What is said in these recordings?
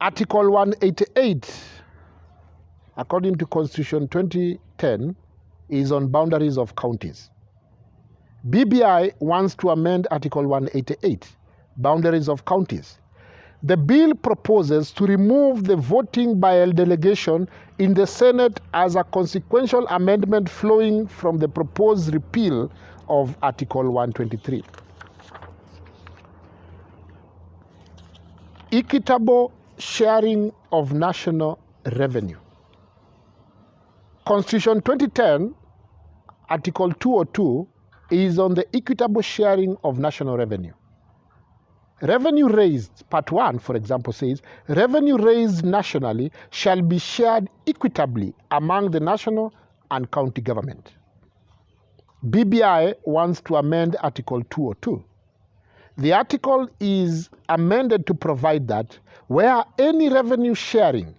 Article 188, according to Constitution 2010, is on boundaries of counties. BBI wants to amend Article 188, boundaries of counties. The bill proposes to remove the voting by a delegation in the Senate as a consequential amendment flowing from the proposed repeal of Article 123. Equitable sharing of national revenue. Constitution 2010, Article 202, is on the equitable sharing of national revenue. Revenue raised, Part 1, for example, says, revenue raised nationally shall be shared equitably among the national and county government. BBI wants to amend Article 202. The article is amended to provide that where any revenue sharing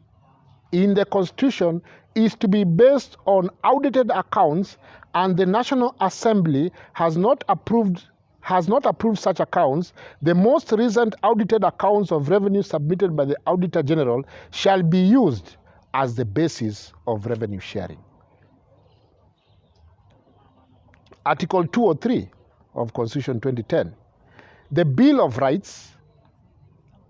in the Constitution is to be based on audited accounts and the National Assembly has not approved such accounts, the most recent audited accounts of revenue submitted by the Auditor General shall be used as the basis of revenue sharing. Article 203 of Constitution 2010. The Bill of Rights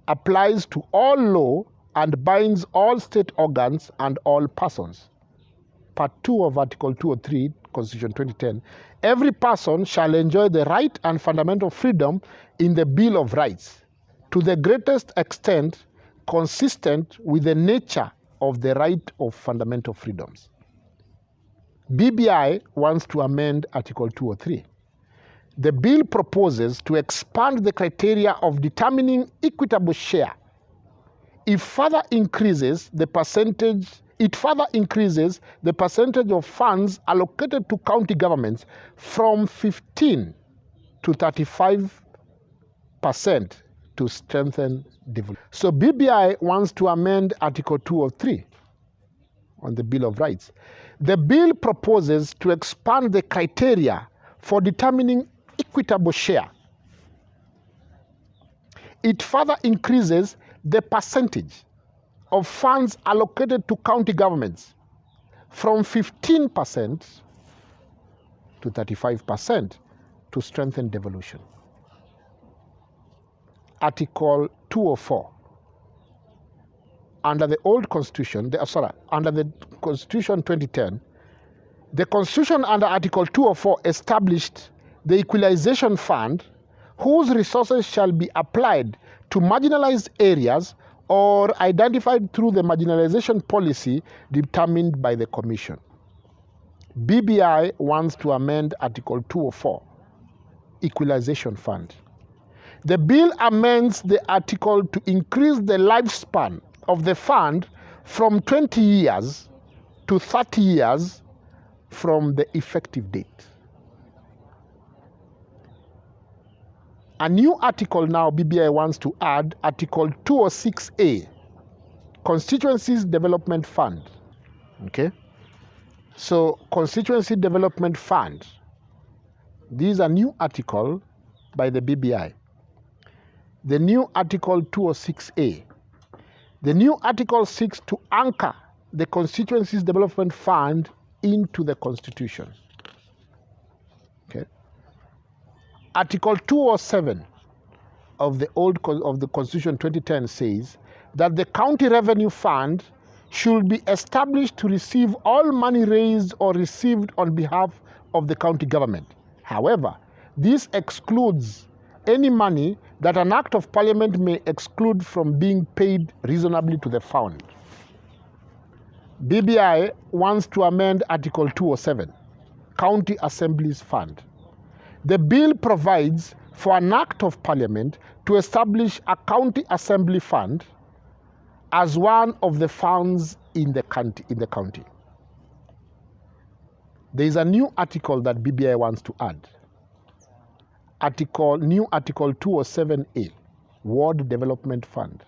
applies to all law and binds all state organs and all persons. Part 2 of Article 203, Constitution 2010. Every person shall enjoy the right and fundamental freedom in the Bill of Rights to the greatest extent consistent with the nature of the right of fundamental freedoms. BBI wants to amend Article 203. The bill proposes to expand the criteria of determining equitable share. It further increases the percentage of funds allocated to county governments from 15 to 35% to strengthen development. So BBI wants to amend Article 203 on the Bill of Rights. The bill proposes to expand the criteria for determining equitable share. It further increases the percentage of funds allocated to county governments from 15% to 35% to strengthen devolution. Article 204. Under the old Constitution, under the Constitution 2010, the Constitution under Article 204 established the Equalization Fund, whose resources shall be applied to marginalized areas or identified through the marginalization policy determined by the Commission. BBI wants to amend Article 204, Equalization Fund. The bill amends the article to increase the lifespan of the fund from 20 years to 30 years from the effective date. A new article now BBI wants to add, Article 206A, Constituencies Development Fund. Okay? So, Constituency Development Fund. This is a new article by the BBI. The new Article 206A. The new article seeks to anchor the Constituencies Development Fund into the Constitution. Okay? Article 207 of the Constitution 2010 says that the County Revenue Fund should be established to receive all money raised or received on behalf of the county government. However, this excludes any money that an Act of Parliament may exclude from being paid reasonably to the fund. BBI wants to amend Article 207, County Assemblies Fund. The bill provides for an Act of Parliament to establish a County Assembly Fund as one of the funds in the county. There is a new article that BBI wants to add. New Article 207A, Ward Development Fund.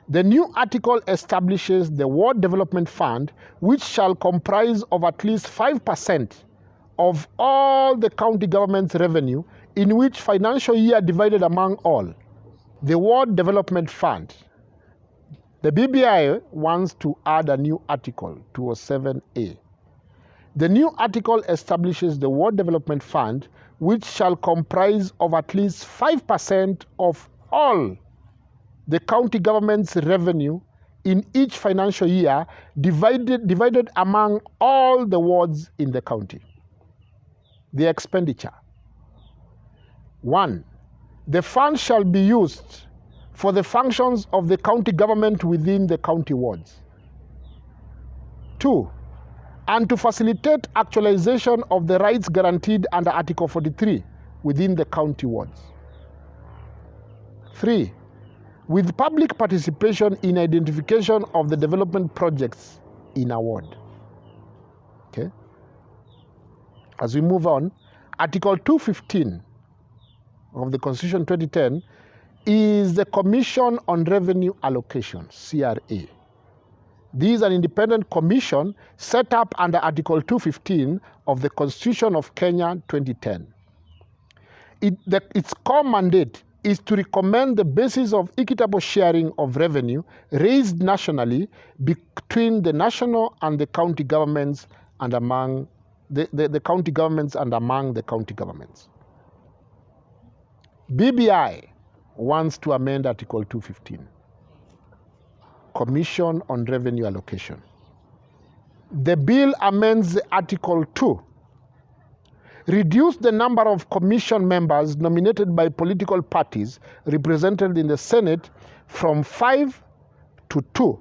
The new article establishes the Ward Development Fund, which shall comprise of at least 5% of all the county government's revenue in which financial year divided among all. The Ward Development Fund The BBI wants to add a new article, 207A. The new article establishes the Ward Development Fund, which shall comprise of at least 5% of all the county government's revenue in each financial year, divided among all the wards in the county. The expenditure. 1. The fund shall be used for the functions of the county government within the county wards. 2. And to facilitate actualization of the rights guaranteed under Article 43 within the county wards. 3. With public participation in identification of the development projects in a ward. Okay. As we move on, Article 215 of the Constitution 2010 is the Commission on Revenue Allocation, CRA. This is an independent commission set up under Article 215 of the Constitution of Kenya 2010. Its core mandate is to recommend the basis of equitable sharing of revenue raised nationally between the national and the county governments and among the county governments and among the county governments. BBI wants to amend Article 215, Commission on Revenue Allocation. The bill amends Article 2, reduce the number of commission members nominated by political parties represented in the Senate from 5 to 2,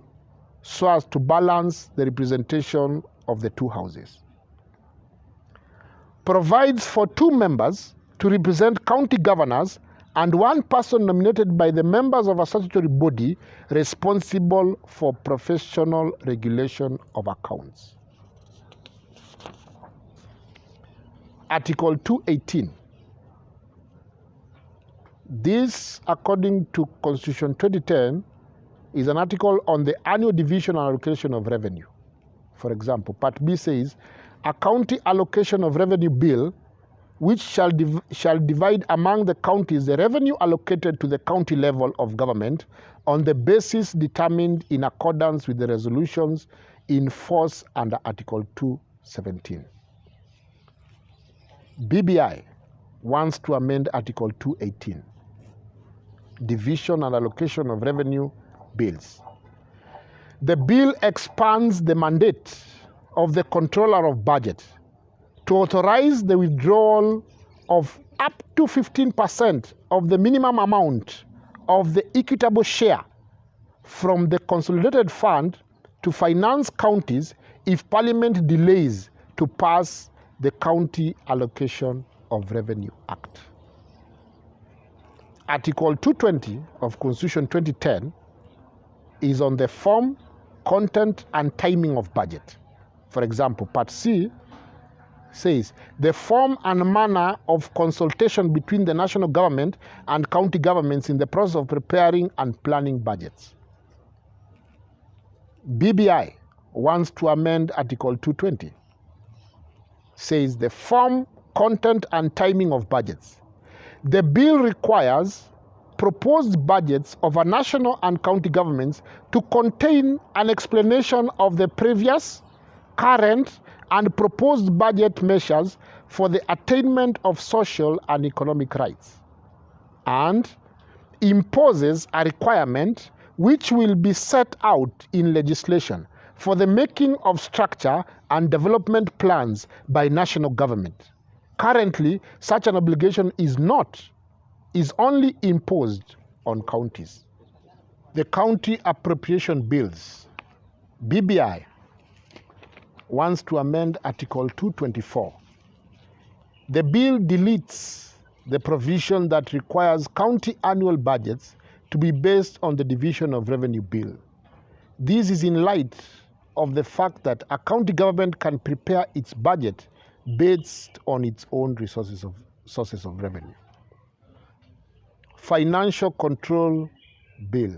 so as to balance the representation of the two houses. Provides for 2 members to represent county governors and 1 person nominated by the members of a statutory body responsible for professional regulation of accounts. Article 218. This, according to Constitution 2010, is an article on the annual division and allocation of revenue. For example, Part B says, a county allocation of revenue bill which shall divide among the counties the revenue allocated to the county level of government on the basis determined in accordance with the resolutions in force under Article 217. BBI wants to amend Article 218, Division and Allocation of Revenue Bills. The bill expands the mandate of the Controller of Budget to authorize the withdrawal of up to 15% of the minimum amount of the equitable share from the consolidated fund to finance counties if Parliament delays to pass the County Allocation of Revenue Act. Article 220 of Constitution 2010 is on the form, content, and timing of budget. For example, Part C says, the form and manner of consultation between the national government and county governments in the process of preparing and planning budgets. BBI wants to amend Article 220. Says the form, content, and timing of budgets. The bill requires proposed budgets of our national and county governments to contain an explanation of the previous, current, and proposed budget measures for the attainment of social and economic rights, and imposes a requirement which will be set out in legislation for the making of structure and development plans by national government. Currently, such an obligation is only imposed on counties. The County Appropriation Bills, BBI, wants to amend Article 224. The bill deletes the provision that requires county annual budgets to be based on the division of revenue bill. This is in light of the fact that a county government can prepare its budget based on its own sources of revenue. Financial Control Bill.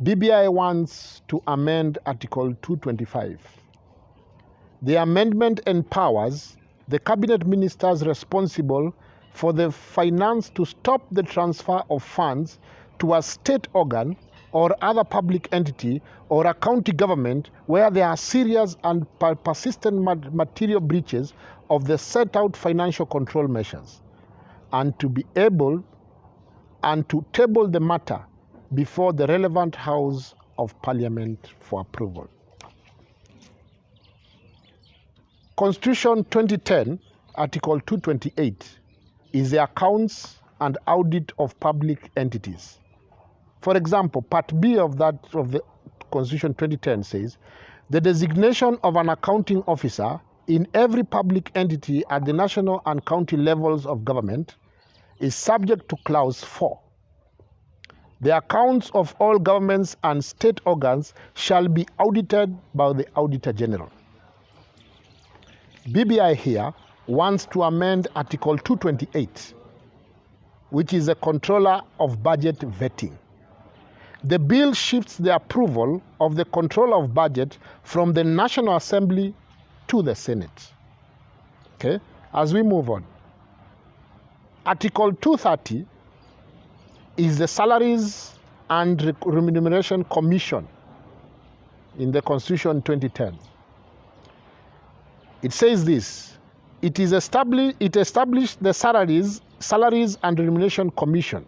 BBI wants to amend Article 225. The amendment empowers the cabinet ministers responsible for the finance to stop the transfer of funds to a state organ or other public entity or a county government where there are serious and persistent material breaches of the set out financial control measures, and to be able and to table the matter before the relevant House of Parliament for approval. Constitution 2010, Article 228, is the accounts and audit of public entities. For example, Part B of the Constitution 2010 says, the designation of an accounting officer in every public entity at the national and county levels of government is subject to Clause 4. The accounts of all governments and state organs shall be audited by the Auditor General. BBI here wants to amend Article 228, which is the controller of budget vetting. The bill shifts the approval of the control of budget from the National Assembly to the Senate. Okay, as we move on. Article 230 is the Salaries and Remuneration Commission in the Constitution 2010. It says this: it established the Salaries and Remuneration Commission.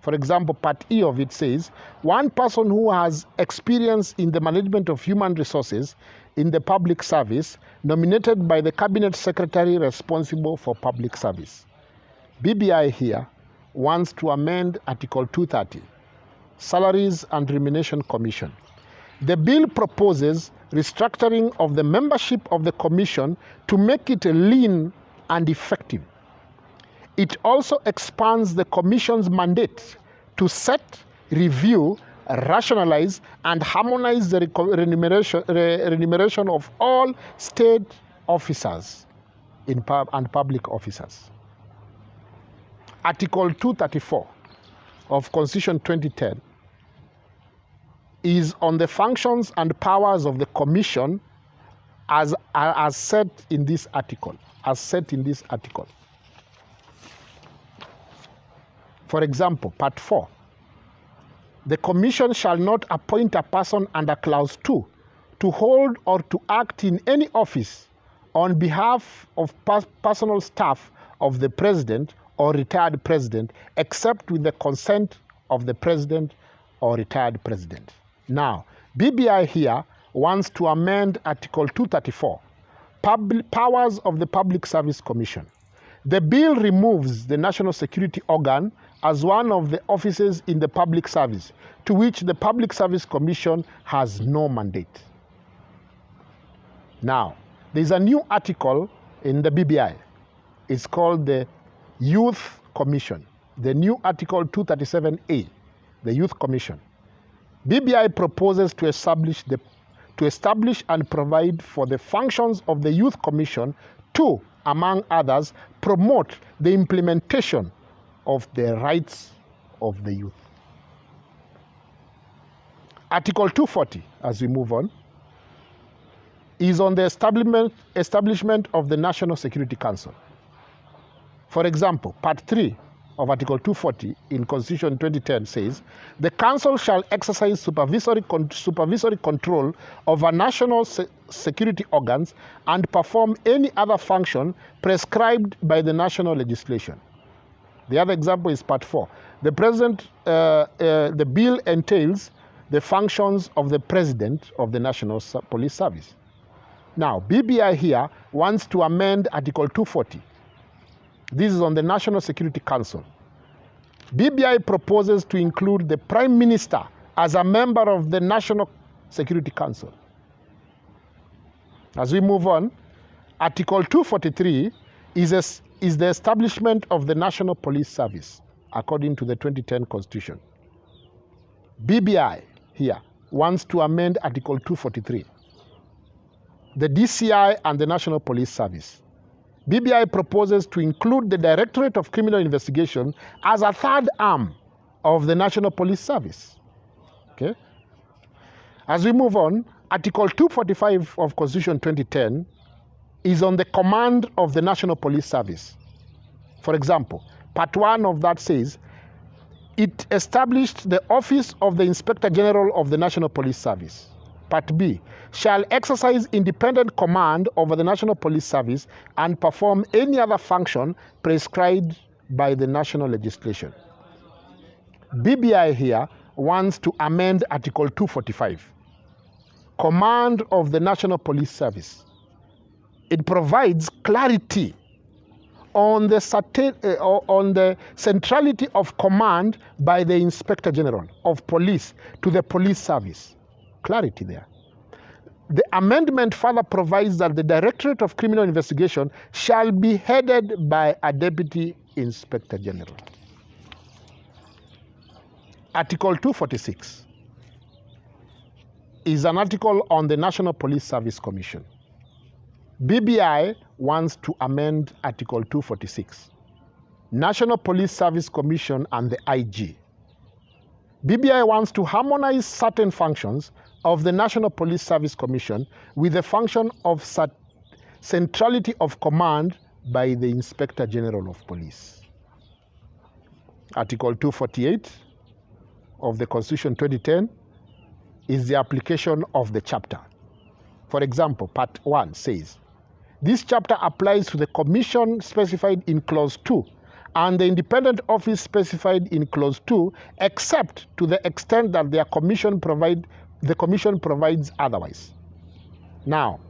For example, Part E of it says, one person who has experience in the management of human resources in the public service, nominated by the Cabinet Secretary responsible for public service. BBI here wants to amend Article 230, Salaries and Remuneration Commission. The bill proposes restructuring of the membership of the Commission to make it lean and effective. It also expands the Commission's mandate to set, review, rationalize, and harmonize the remuneration of all state officers and public officers. Article 234 of Constitution 2010 is on the functions and powers of the Commission as set in this article. For example, Part 4, the Commission shall not appoint a person under Clause 2 to hold or to act in any office on behalf of personal staff of the President or retired President, except with the consent of the President or retired President. Now, BBI here wants to amend Article 234, Powers of the Public Service Commission. The bill removes the National Security Organ as one of the offices in the public service, to which the Public Service Commission has no mandate. Now, there is a new article in the BBI. It's called the Youth Commission. The new Article 237A, the Youth Commission. BBI proposes to establish and provide for the functions of the Youth Commission to, among others, promote the implementation of the rights of the youth. Article 240, as we move on, is on the establishment of the National Security Council. For example, Part 3 of Article 240 in Constitution 2010 says, the Council shall exercise supervisory control over national security organs and perform any other function prescribed by the national legislation. The other example is Part 4. The bill entails the functions of the President of the National Police Service. Now, BBI here wants to amend Article 240. This is on the National Security Council. BBI proposes to include the Prime Minister as a member of the National Security Council. As we move on, Article 243 is the establishment of the National Police Service, according to the 2010 Constitution. BBI here wants to amend Article 243, the DCI and the National Police Service. BBI proposes to include the Directorate of Criminal Investigation as a third arm of the National Police Service. Okay? As we move on, Article 245 of Constitution 2010 is on the command of the National Police Service. For example, Part 1 of that says, it established the office of the Inspector General of the National Police Service. Part B, shall exercise independent command over the National Police Service and perform any other function prescribed by the national legislation. BBI here wants to amend Article 245, Command of the National Police Service. It provides clarity on the centrality of command by the Inspector General of Police to the police service. Clarity there. The amendment further provides that the Directorate of Criminal Investigation shall be headed by a Deputy Inspector General. Article 246 is an article on the National Police Service Commission. BBI wants to amend Article 246, National Police Service Commission and the IG. BBI wants to harmonize certain functions of the National Police Service Commission with the function of centrality of command by the Inspector General of Police. Article 248 of the Constitution 2010 is the application of the chapter. For example, Part 1 says, this chapter applies to the commission specified in Clause 2 and the independent office specified in Clause 2, except to the extent that the commission provides otherwise. Now,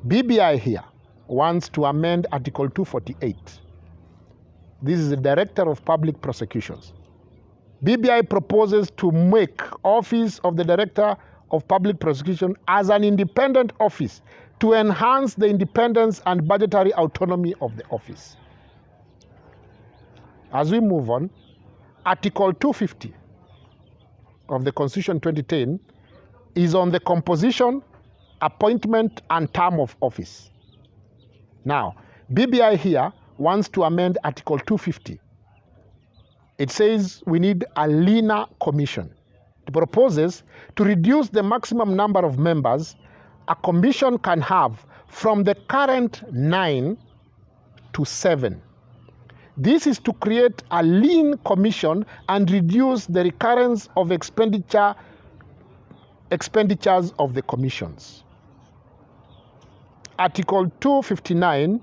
BBI here wants to amend Article 248. This is the Director of Public Prosecutions. BBI proposes to make Office of the Director of Public Prosecution as an independent office to enhance the independence and budgetary autonomy of the office. As we move on, Article 250 of the Constitution 2010 is on the composition, appointment, and term of office. Now, BBI here wants to amend Article 250. It says we need a leaner commission. It proposes to reduce the maximum number of members a commission can have from the current 9 to 7. This is to create a lean commission and reduce the recurrence of expenditures of the commissions. Article 259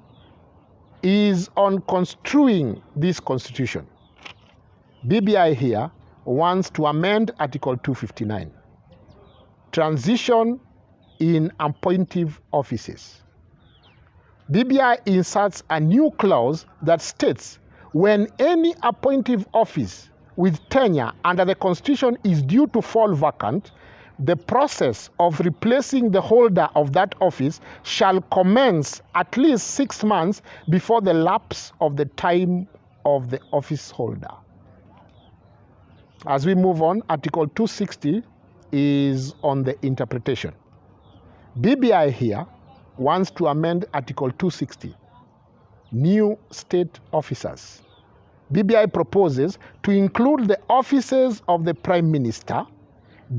is on construing this constitution. BBI here wants to amend Article 259, transition in appointive offices. BBI inserts a new clause that states when any appointive office with tenure under the Constitution is due to fall vacant, the process of replacing the holder of that office shall commence at least 6 months before the lapse of the time of the office holder. As we move on, Article 260 is on the interpretation. BBI here wants to amend Article 260, new state officers. BBI proposes to include the offices of the Prime Minister,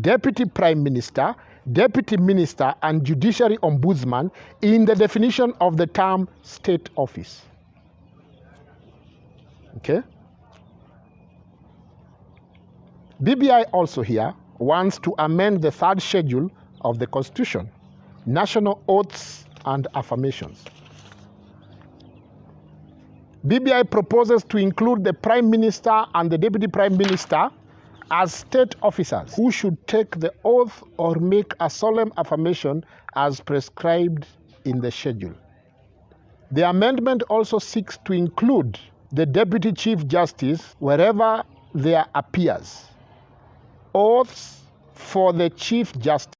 Deputy Prime Minister, Deputy Minister, and Judiciary Ombudsman in the definition of the term state office. Okay? BBI also here wants to amend the third schedule of the Constitution, national oaths and affirmations. BBI proposes to include the Prime Minister and the Deputy Prime Minister as state officers who should take the oath or make a solemn affirmation as prescribed in the schedule. The amendment also seeks to include the Deputy Chief Justice wherever there appears. Oaths for the Chief Justice